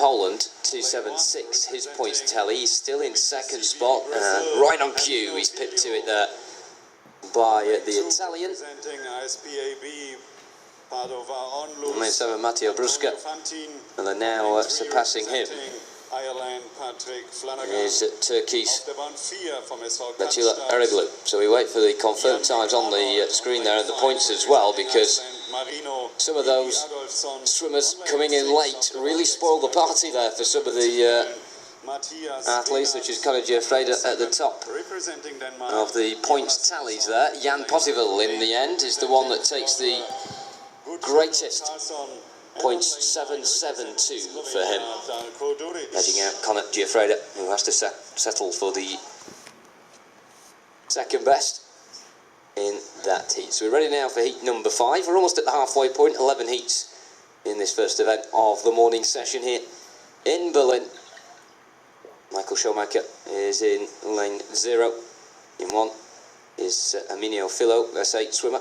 Poland, 276, his points tally. He's still in second spot, and right on cue, he's pipped to it there by the Italian. And then so Matteo Brusca, and they're now surpassing him. Is Turkey's Betula Eroglu. So we wait for the confirmed times on the screen there and the points as well, because some of those swimmers coming in late really spoiled the party there for some of the athletes, such as Conor Giuffreda at the top of the points tallies there. Jan Pottival in the end is the one that takes the greatest points, 772 for him, edging out Conor Giuffreda, who has to settle for the second best in that heat. So we're ready now for heat number 5. We're almost at the halfway point, 11 heats in this first event of the morning session here in Berlin. Michael Schumacher is in lane 0. In 1 is Aminio Filo, S8 swimmer.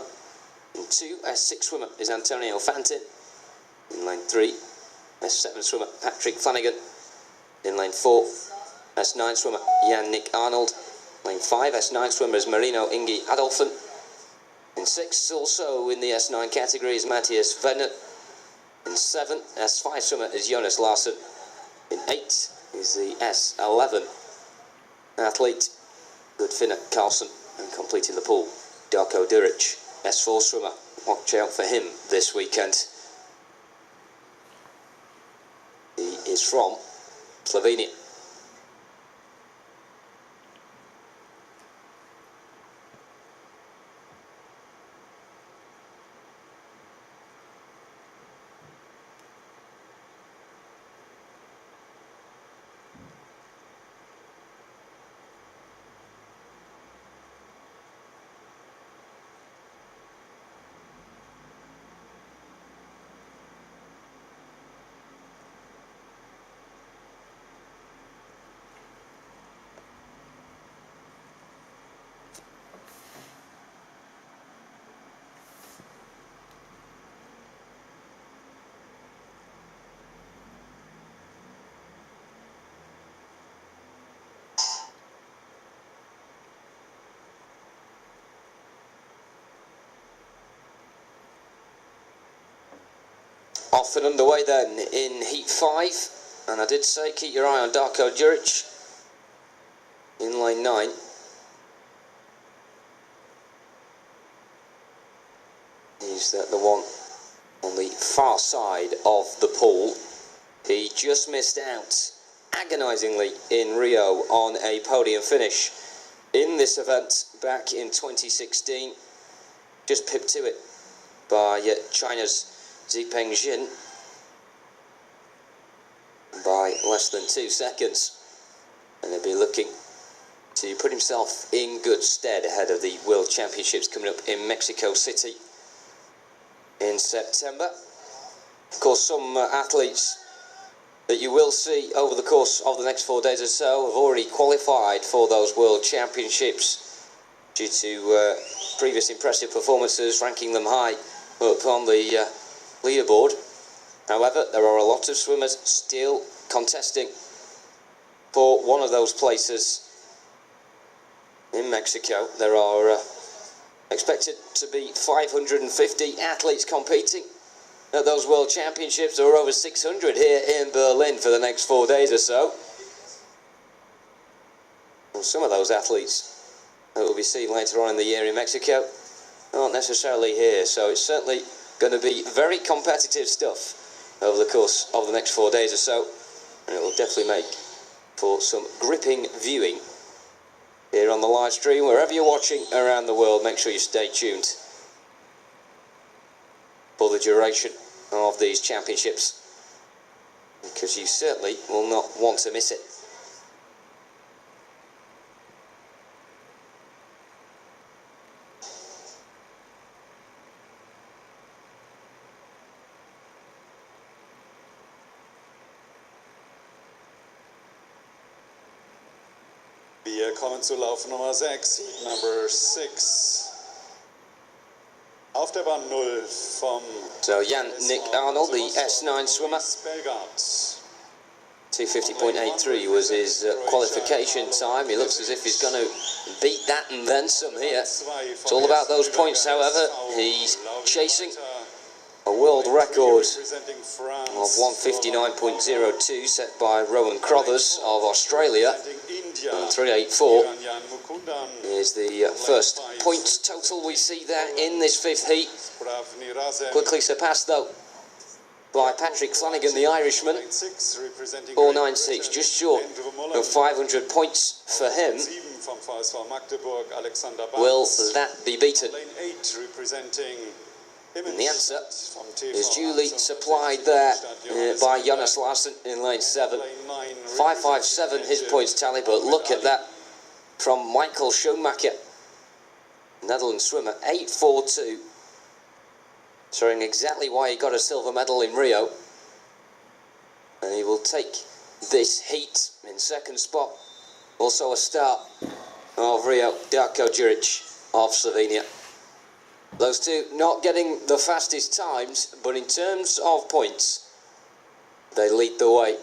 In 2, S6 swimmer is Antonio Fantin. In lane 3, S7 swimmer Patrick Flanagan. In lane 4, S9 swimmer Jan-Nick Arnold. Lane 5, S9 swimmer is Marino Ingi Adolfsen. In 6, also in the S9 category, is Matthias Venner. In 7, S5 swimmer is Jonas Larsson. In 8 is the S11 athlete Gudfinna Karlsson, and completing the pool, Darko Duric, S4 swimmer. Watch out for him this weekend. He is from Slovenia. Off and underway then in heat 5, and I did say keep your eye on Darko Duric in lane 9. He's the one on the far side of the pool. He just missed out agonisingly in Rio on a podium finish in this event back in 2016. Just pipped to it by China's Zipeng Jin by less than 2 seconds, and he'll be looking to put himself in good stead ahead of the World Championships coming up in Mexico City in September. Of course, some athletes that you will see over the course of the next 4 days or so have already qualified for those World Championships due to previous impressive performances, ranking them high up on the leaderboard. However, there are a lot of swimmers still contesting for one of those places in Mexico. There are expected to be 550 athletes competing at those World Championships. There are over 600 here in Berlin for the next 4 days or so. Well, some of those athletes that we'll be seeing later on in the year in Mexico aren't necessarily here, so it's certainly going to be very competitive stuff over the course of the next 4 days or so, and it will definitely make for some gripping viewing here on the live stream. Wherever you're watching around the world, make sure you stay tuned for the duration of these championships, because you certainly will not want to miss it. Wir kommen zu Lauf Nummer 6, Heat Number 6. Auf der Bahn 0 vom So Jan-Nick Arnold, the S9 swimmer, 250.83 was his qualification time. He looks as if he's going to beat that and then some here. It's all about those points, however. He's chasing a world record of 159.02 set by Rowan Crothers of Australia. And 384 is the first points total we see there in this fifth heat. Quickly surpassed though by Patrick Flanagan, the Irishman. 496, just short of 500 points for him. Will that be beaten? And the answer is duly supplied there by Jonas Larsson in lane 7. 557 his points tally, but look at that from Michael Schoenmaker, Netherlands swimmer, 842. Showing exactly why he got a silver medal in Rio. And he will take this heat in second spot. Also a start of Rio, Darko Đurić of Slovenia. Those two not getting the fastest times, but in terms of points, they lead the way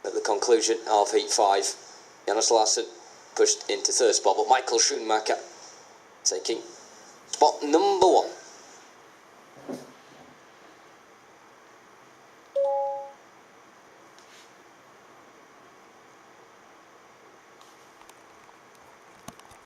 at the conclusion of heat 5. Jonas Larsson pushed into third spot, but Michael Schoenmaker taking spot number 1.